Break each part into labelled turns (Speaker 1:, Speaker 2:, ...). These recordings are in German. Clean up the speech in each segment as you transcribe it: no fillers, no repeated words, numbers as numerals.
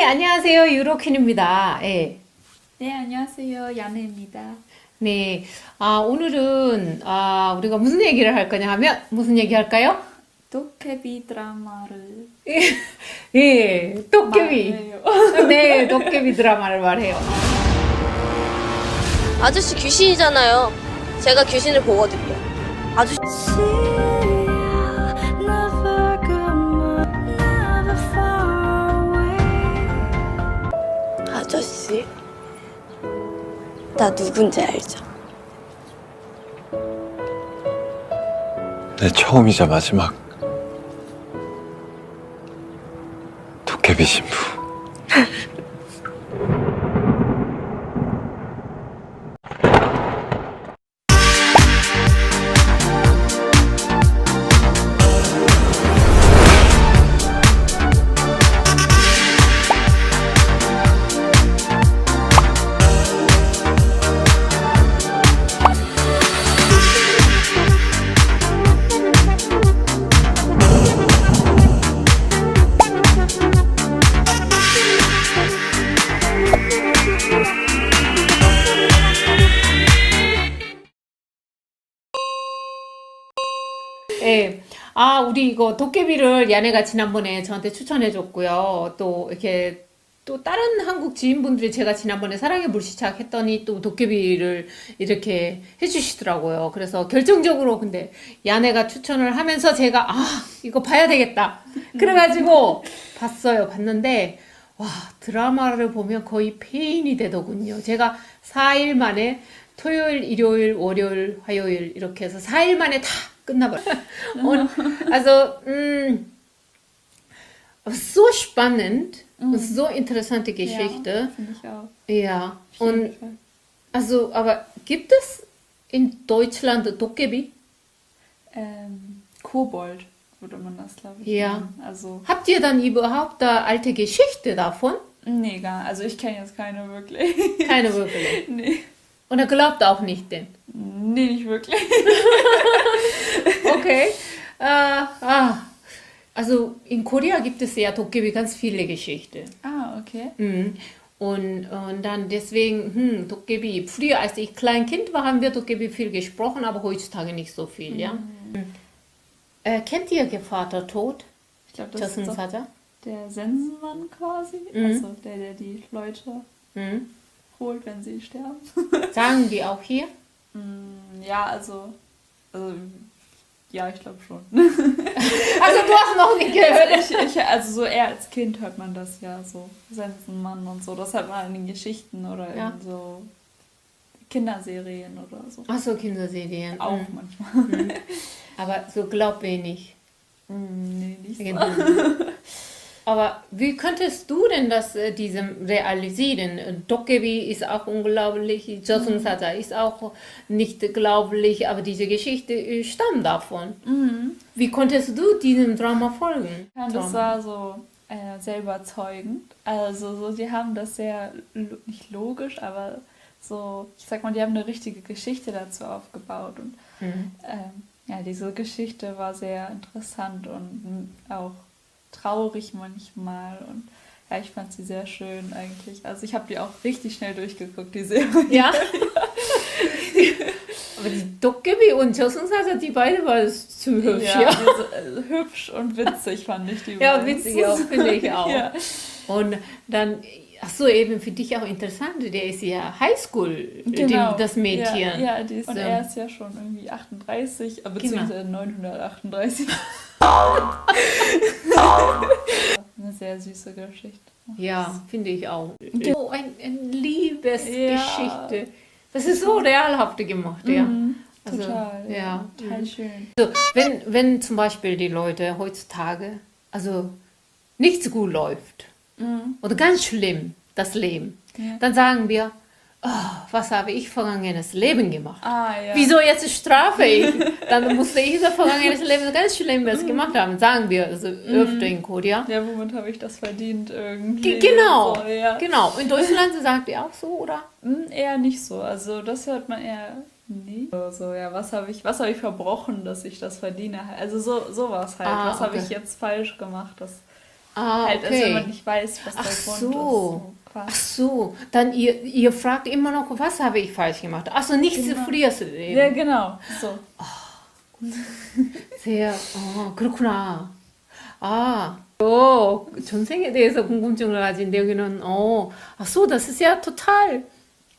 Speaker 1: 안녕하세요. 유로퀸입니다. 예.
Speaker 2: 네, 안녕하세요. 야네입니다.
Speaker 1: 네. 오늘은, 우리가 무슨 얘기를 할 거냐 하면, 무슨 얘기 할까요?
Speaker 2: 도깨비 드라마를
Speaker 1: 예, 도깨비.
Speaker 2: 말해요.
Speaker 1: 네, 도깨비 드라마를 말해요.
Speaker 3: 아저씨 귀신이잖아요. 제가 귀신을 보거든요. 아저씨 아저씨, 나 누군지 알죠?
Speaker 4: 내 처음이자 마지막 도깨비 신부.
Speaker 1: 예. 우리 이거 도깨비를 야네가 지난번에 저한테 추천해줬고요. 또 이렇게 또 다른 한국 지인분들이 제가 지난번에 사랑의 불시착 했더니 또 도깨비를 이렇게 해주시더라고요. 그래서 결정적으로 근데 야네가 추천을 하면서 제가 이거 봐야 되겠다. 그래가지고 봤어요. 봤는데 와, 드라마를 보면 거의 페인이 되더군요. 제가 4일 만에 토요일, 일요일, 월요일, 화요일 이렇게 해서 4일 만에 다 끝나버렸어요. Also, so spannend und so interessante Geschichte.
Speaker 2: Ja, finde ich auch.
Speaker 1: Ja,
Speaker 2: Auf jeden
Speaker 1: und
Speaker 2: Fall.
Speaker 1: also, aber gibt es in Deutschland Dokebi?
Speaker 2: Kobold würde man das, glaube ich,
Speaker 1: Ja.
Speaker 2: nennen. Also,
Speaker 1: Habt ihr dann überhaupt da alte Geschichte davon?
Speaker 2: nee, gar Also ich kenne jetzt keine wirklich.
Speaker 1: Keine wirklich.
Speaker 2: Nee.
Speaker 1: Und er glaubt auch nicht denn.
Speaker 2: Nee, nicht wirklich.
Speaker 1: Okay. Also in Korea gibt es ja Dokebi ganz viele Geschichten.
Speaker 2: Okay.
Speaker 1: Und dann deswegen, Dokebi. Früher, als ich Kleinkind war, haben wir Dokebi viel gesprochen, aber heutzutage nicht so viel, ja. Kennt ihr Gevatter Tod?
Speaker 2: Ich glaube, das ist doch
Speaker 1: 저승사자?
Speaker 2: der Sensenmann quasi. Also der die Leute holt, wenn sie sterben.
Speaker 1: Sagen die auch hier?
Speaker 2: Ja, also ja, ich glaube schon.
Speaker 1: Also du hast noch nicht gehört.
Speaker 2: Also so eher als Kind hört man das ja so, Sensenmann und so. Das hört man in den Geschichten oder
Speaker 1: Ja.
Speaker 2: in so Kinderserien oder so.
Speaker 1: Ach so, Kinderserien.
Speaker 2: Auch manchmal.
Speaker 1: Aber so glaubwürdig.
Speaker 2: Nee, nicht so.
Speaker 1: Aber wie könntest du denn das diesem realisieren? Dokebi ist auch unglaublich, 저승사자 ist auch nicht glaublich, aber diese Geschichte stammt davon. Wie konntest du diesem Drama folgen?
Speaker 2: Ja, das war so sehr überzeugend. Also so, die haben das sehr, nicht logisch, aber so, ich sag mal, die haben eine richtige Geschichte dazu aufgebaut. Und ja, diese Geschichte war sehr interessant und auch traurig manchmal. Und ja, ich fand sie sehr schön eigentlich. Also ich habe die auch richtig schnell durchgeguckt, die Serie.
Speaker 1: Ja. Aber die Dokebi und 저승사자, die beide waren zu hübsch, ja.
Speaker 2: Hübsch und witzig fand ich die
Speaker 1: Ja,
Speaker 2: beiden.
Speaker 1: witzig auch, finde ich auch.
Speaker 2: Ja.
Speaker 1: Und dann, ach so, eben für dich auch interessant, der ist ja Highschool,
Speaker 2: Genau.
Speaker 1: das Mädchen.
Speaker 2: Ja, die ist, und
Speaker 1: So.
Speaker 2: er ist ja schon irgendwie 38, beziehungsweise 938. Eine sehr süße Geschichte.
Speaker 1: Ja, finde ich auch. So eine Liebesgeschichte. Das ist so realhaft gemacht, ja. Also,
Speaker 2: Total.
Speaker 1: ja.
Speaker 2: Total schön.
Speaker 1: Also, wenn zum Beispiel die Leute heutzutage, also nichts gut läuft oder ganz schlimm, das Leben, dann sagen wir, was habe ich vergangenes Leben gemacht?
Speaker 2: Ja.
Speaker 1: Wieso jetzt strafe ich? Dann musste ich das vergangenes Leben ganz Schlimmes gemacht haben, sagen wir also öfter in Korea.
Speaker 2: Ja, womit habe ich das verdient irgendwie?
Speaker 1: Genau,
Speaker 2: So, ja.
Speaker 1: genau. In Deutschland sagt ihr auch so, oder?
Speaker 2: Eher nicht so. Also das hört man eher nicht. So, ja, was habe ich verbrochen, dass ich das verdiene? Also sowas halt. Was habe
Speaker 1: okay.
Speaker 2: ich jetzt falsch gemacht? Das
Speaker 1: Ah,
Speaker 2: halt, also wenn man
Speaker 1: okay.
Speaker 2: nicht weiß, was der
Speaker 1: Ach
Speaker 2: Grund ist.
Speaker 1: so.
Speaker 2: So
Speaker 1: Ach
Speaker 2: quasi.
Speaker 1: so, dann ihr fragt immer noch, was habe ich falsch gemacht? Ach so, nicht
Speaker 2: Genau.
Speaker 1: früheres
Speaker 2: Ja,
Speaker 1: Leben.
Speaker 2: genau. So.
Speaker 1: sehr, 그렇구나. 아, 전생에 대해서 궁금증을 가진 여기는, ach so, das ist ja total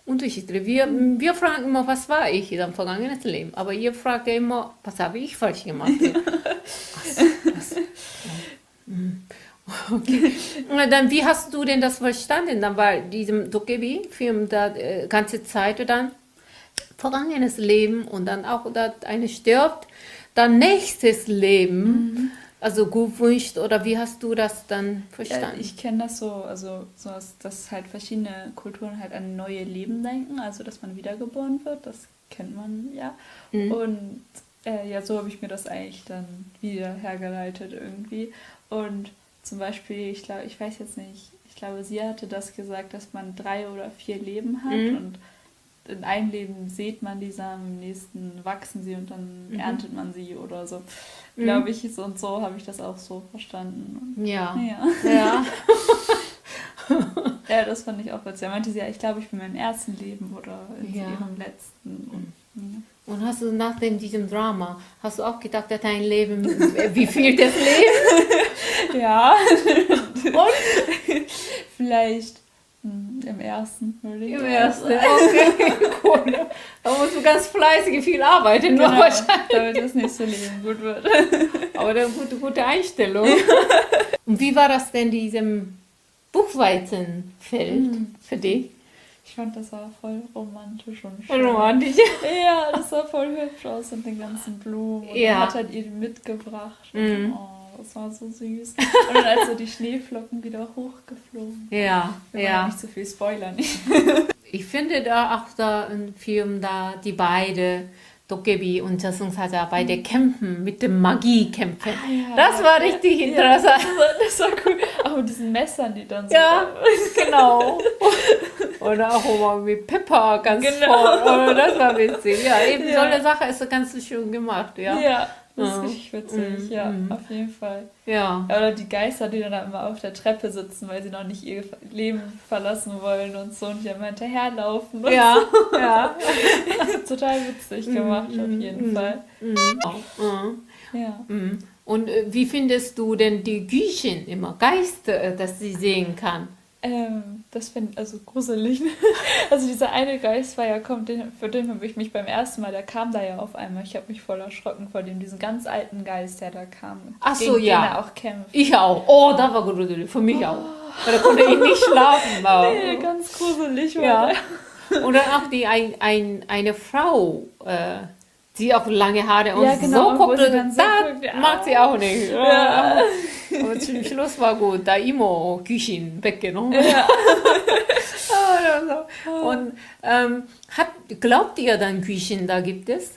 Speaker 1: unterschiedlich. Wir fragen immer, was war ich in einem vergangenen Leben? Aber ihr fragt ja immer, was habe ich falsch gemacht? Ach so, was? Okay. Und dann, wie hast du denn das verstanden? Dann war diesem Dokebi-Film da ganze Zeit dann vergangenes Leben und dann auch, dass eine stirbt, dann nächstes Leben, also gewünscht oder wie hast du das dann
Speaker 2: Ja,
Speaker 1: verstanden?
Speaker 2: ich kenne das so, also so, dass halt verschiedene Kulturen halt an neue Leben denken, also dass man wiedergeboren wird, das kennt man ja. Und ja, so habe ich mir das eigentlich dann wieder hergeleitet irgendwie. Und zum Beispiel, ich weiß jetzt nicht, ich glaube, sie hatte das gesagt, dass man 3 oder 4 Leben hat und in einem Leben sät man die Samen, im nächsten wachsen sie und dann erntet man sie oder so. Glaube ich, und so habe ich das auch so verstanden.
Speaker 1: Ja,
Speaker 2: Ja.
Speaker 1: ja.
Speaker 2: Ja, das fand ich auch witzig. Er meinte sie, ja, ich glaube, ich bin in meinem ersten Leben oder in
Speaker 1: Ja.
Speaker 2: ihrem letzten. Und,
Speaker 1: Und hast du nach diesem Drama, hast du auch gedacht, dass dein Leben, wie viel das Leben?
Speaker 2: ja.
Speaker 1: Und?
Speaker 2: Vielleicht im ersten, würde ich
Speaker 1: Im
Speaker 2: sagen.
Speaker 1: ersten, okay, cool. Da musst du ganz fleißig viel arbeiten, nur
Speaker 2: Genau,
Speaker 1: wahrscheinlich.
Speaker 2: damit das nächste Leben gut wird.
Speaker 1: Aber eine gute Einstellung. Und wie war das denn, diesem Buchweizenfeld für dich?
Speaker 2: Ich fand, das war voll romantisch und schön.
Speaker 1: Romantisch.
Speaker 2: Ja, das sah voll hübsch aus mit den ganzen Blumen. Und
Speaker 1: Ja.
Speaker 2: er hat halt ihr die mitgebracht. Und, das war so süß. Und dann als so die Schneeflocken wieder hochgeflogen.
Speaker 1: Ja,
Speaker 2: Wir wollen
Speaker 1: ja.
Speaker 2: nicht zu viel spoilern.
Speaker 1: Ich finde da auch da im Film da die beiden, Dokebi und Jasungsaja, beide kämpfen mit dem Magiekämpfen.
Speaker 2: ja.
Speaker 1: Das war richtig interessant.
Speaker 2: Das war cool. Auch mit diesen Messern, die dann so...
Speaker 1: Ja, genau. Oder auch immer mit Pepper ganz
Speaker 2: Genau.
Speaker 1: voll. Oh, das war witzig. Ja, eben
Speaker 2: Ja.
Speaker 1: so eine Sache ist so ganz schön gemacht, ja.
Speaker 2: Ja, das ist
Speaker 1: Ja.
Speaker 2: richtig witzig. Ja, auf jeden Fall.
Speaker 1: Ja.
Speaker 2: Ja, oder die Geister, die dann immer auf der Treppe sitzen, weil sie noch nicht ihr Leben verlassen wollen und so und die dann mal hinterherlaufen. Und
Speaker 1: Ja, ja.
Speaker 2: so. Total witzig gemacht, auf jeden Fall. Ja.
Speaker 1: Und wie findest du denn die Güchen immer, Geister, dass sie sehen kann?
Speaker 2: Das finde ich also gruselig. Also dieser eine Geist war ja, für den habe ich mich beim ersten Mal, der kam da ja auf einmal. Ich habe mich voll erschrocken vor dem, diesen ganz alten Geist, der da kam.
Speaker 1: Ach so,
Speaker 2: gegen
Speaker 1: ja.
Speaker 2: den er auch kämpft.
Speaker 1: Ich auch. Oh, da war gruselig, für mich auch. Weil da konnte ich nicht schlafen. Aber.
Speaker 2: Nee, ganz gruselig war
Speaker 1: Ja.
Speaker 2: der.
Speaker 1: Und dann auch eine Frau, die auch lange Haare und
Speaker 2: Ja, genau,
Speaker 1: so
Speaker 2: und wo
Speaker 1: guckt,
Speaker 2: sie dann so
Speaker 1: da
Speaker 2: guckt, ja.
Speaker 1: mag sie auch nicht.
Speaker 2: Ja.
Speaker 1: Aber zum Schluss war gut, da immer Küchen weggenommen.
Speaker 2: Ja.
Speaker 1: Und glaubt ihr dann Küchen, da gibt es?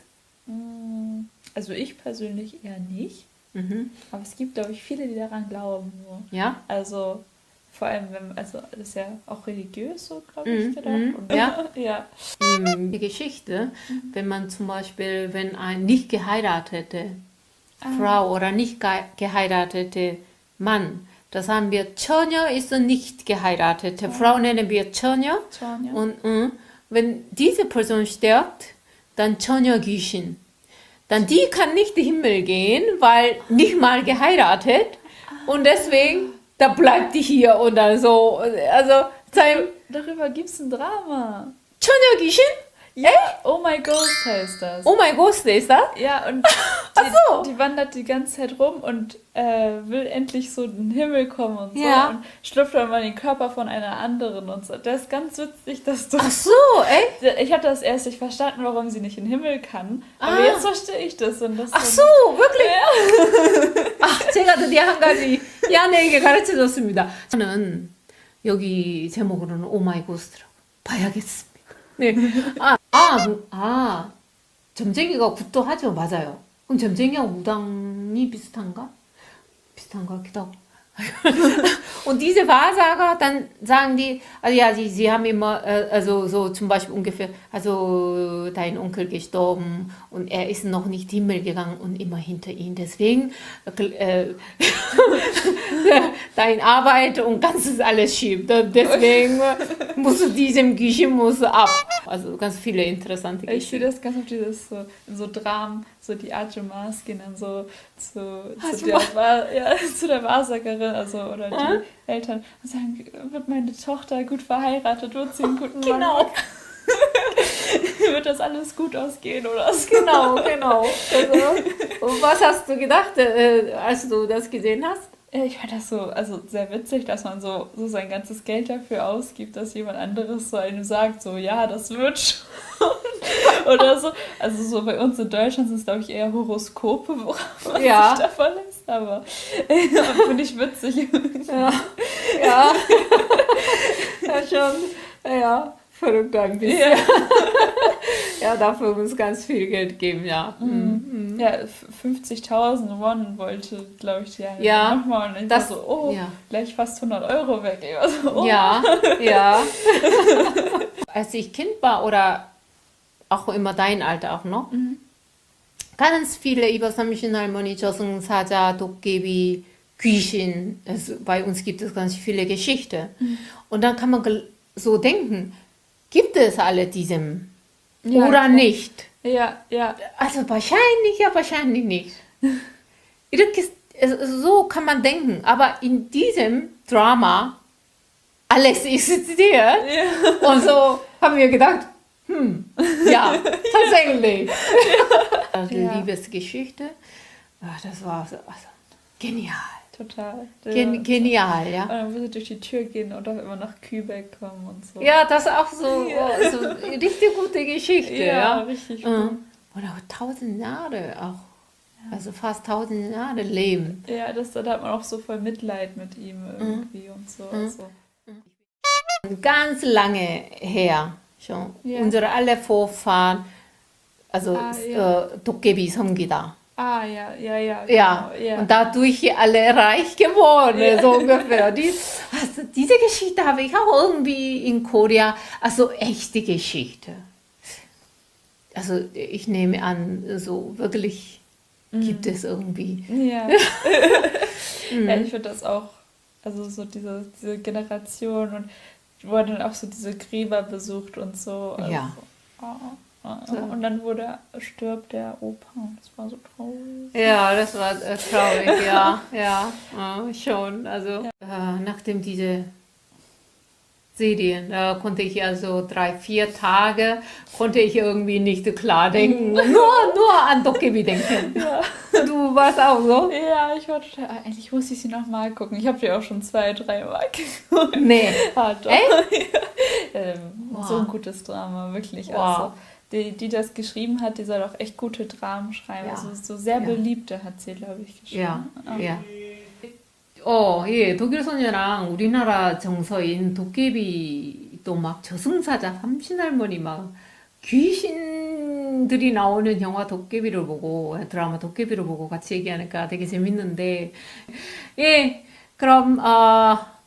Speaker 2: Also ich persönlich eher nicht. Aber es gibt, glaube ich, viele, die daran glauben. So.
Speaker 1: Ja?
Speaker 2: Also vor allem, also das ist ja auch religiös so, glaube ich, gedacht. Und,
Speaker 1: Ja.
Speaker 2: ja.
Speaker 1: Die Geschichte, wenn man zum Beispiel, wenn ein nicht geheiratete Frau oder nicht geheiratete Mann, das haben wir Chonyo ist eine nicht geheiratete Frau, nennen wir Chonyo.
Speaker 2: Chonyo.
Speaker 1: Und wenn diese Person stirbt, dann Chonyo Gyushin. Dann die kann nicht in den Himmel gehen, weil nicht mal geheiratet. Und deswegen, da bleibt die hier und dann so, also
Speaker 2: Darüber gibt es ein Drama.
Speaker 1: Chonyo Gyushin?
Speaker 2: Ja, Oh My Ghost heißt das.
Speaker 1: Oh mein Gott, ist das?
Speaker 2: Ja, und
Speaker 1: so.
Speaker 2: die wandert die ganze Zeit rum und will endlich so in den Himmel kommen und so.
Speaker 1: Ja.
Speaker 2: Und schlüpft dann mal in den Körper von einer anderen und so. Das ist ganz witzig, dass du...
Speaker 1: Ach so, echt?
Speaker 2: Ich hatte das erst nicht verstanden, warum sie nicht in den Himmel kann. Aber
Speaker 1: Ah.
Speaker 2: jetzt verstehe ich das. Und das
Speaker 1: 아 so, wirklich? 아, 제가 드디어 한 가지 야네에게 가르쳐줬습니다. 저는 여기 제목으로는 오마이 고스트라고 봐야겠습니다. 네. 점쟁이가 굿도 하죠. 맞아요. 그럼 점쟁이하고 무당이 비슷한가? 비슷한 것 같기도 하고. Und diese Wahrsager, dann sagen die, also ja, sie haben immer, also so zum Beispiel ungefähr, also dein Onkel gestorben und er ist noch nicht Himmel gegangen und immer hinter ihm. Deswegen deine Arbeit und ganzes alles schief. Deswegen musst du diesem Küche musst du ab. Also ganz viele interessante
Speaker 2: Ich sehe
Speaker 1: Geschichten.
Speaker 2: das ganz auf dieses so, in so Dramen, so die Ajumas gehen dann so zu zu der Wahrsagerin, also oder die Eltern und sagen, wird meine Tochter gut verheiratet, wird sie einen guten Mann
Speaker 1: Genau.
Speaker 2: haben? Wird das alles gut ausgehen oder so?
Speaker 1: Genau. Also, und was hast du gedacht, als du das gesehen hast?
Speaker 2: Ich fand das so, also sehr witzig, dass man so sein ganzes Geld dafür ausgibt, dass jemand anderes so einem sagt, so, ja, das wird schon. Oder so. Also so bei uns in Deutschland sind es, glaube ich, eher Horoskope, worauf man
Speaker 1: Ja.
Speaker 2: sich da verlässt. Aber finde ich witzig.
Speaker 1: Ja, ja schon, ja, verrückt ein bisschen.
Speaker 2: Ja.
Speaker 1: Ja, dafür muss ganz viel Geld geben, ja. Mhm.
Speaker 2: Ja, 50.000 Won wollte, glaube ich, die eine
Speaker 1: Ja,
Speaker 2: nochmal. Und ich
Speaker 1: das-
Speaker 2: war so, oh,
Speaker 1: ja.
Speaker 2: gleich fast 100 Euro weg. Ich war so, oh.
Speaker 1: Ja. Als ich Kind war oder auch immer dein Alter auch noch, ganz viele über Sam신할머니, 저승사자, 도깨비, 귀신, also bei uns gibt es ganz viele Geschichten. Und dann kann man so denken, gibt es alle diesem
Speaker 2: Ja,
Speaker 1: oder
Speaker 2: klar.
Speaker 1: nicht?
Speaker 2: Ja.
Speaker 1: Also wahrscheinlich, ja, wahrscheinlich nicht. 이렇게, so kann man denken. Aber in diesem Drama, alles existiert. Und so haben wir gedacht, ja, tatsächlich. Also
Speaker 2: Ja.
Speaker 1: Liebesgeschichte, das war so, also, genial.
Speaker 2: Total.
Speaker 1: Genial, ja.
Speaker 2: Und dann muss sie durch die Tür gehen und auch immer nach Kübeck kommen und so.
Speaker 1: Ja, das ist auch so, so richtig gute Geschichte. Ja,
Speaker 2: richtig
Speaker 1: Mhm.
Speaker 2: gut.
Speaker 1: Und auch 1000 Jahre auch. Also fast 1000 Jahre leben.
Speaker 2: Ja, da hat man auch so voll Mitleid mit ihm irgendwie und so. Also.
Speaker 1: Ganz lange her schon.
Speaker 2: Ja.
Speaker 1: Unsere alle Vorfahren, also
Speaker 2: ja.
Speaker 1: 도깨비 섬기다.
Speaker 2: Ah, ja.
Speaker 1: Ja,
Speaker 2: Genau, ja.
Speaker 1: und dadurch alle reich geworden, so ungefähr. Also diese Geschichte habe ich auch irgendwie in Korea, also echte Geschichte. Also ich nehme an, so wirklich gibt es irgendwie.
Speaker 2: Ja. Ja, ich finde das auch, also so diese Generation und wo er dann auch so diese Gräber besucht und so. Also,
Speaker 1: Ja.
Speaker 2: Und dann stirbt der Opa und das war so traurig.
Speaker 1: Ja, das war traurig, ja, schon. Also nachdem diese Serien, da konnte ich also 3-4 Tage, konnte ich irgendwie nicht klar denken, nur an Dokebi denken.
Speaker 2: Ja.
Speaker 1: Du warst auch so?
Speaker 2: Ja, ich war total, eigentlich muss ich sie nochmal gucken. Ich habe die auch schon 2-3 Mal geguckt.
Speaker 1: Nee.
Speaker 2: Ah, doch.
Speaker 1: Echt?
Speaker 2: Ja. So ein gutes Drama, wirklich.
Speaker 1: Wow.
Speaker 2: Also, die das geschrieben hat, die soll auch echt gute Dramen schreiben.
Speaker 1: Ja.
Speaker 2: Also so sehr
Speaker 1: Ja.
Speaker 2: beliebte hat sie, glaube ich, geschrieben.
Speaker 1: 야. 예, 독일 소녀랑 우리나라 정서인 도깨비 또 막 저승사자, 삼신할머니 막 귀신들이 나오는 영화 도깨비를 보고 드라마 도깨비를 보고 같이 얘기하니까 되게 재밌는데 예, 그럼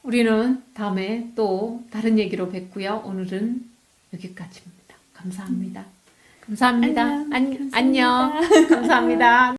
Speaker 1: 우리는 다음에 또 다른 얘기로 뵙고요. 오늘은 여기까지입니다. 감사합니다. 감사합니다. 안녕. 감사합니다.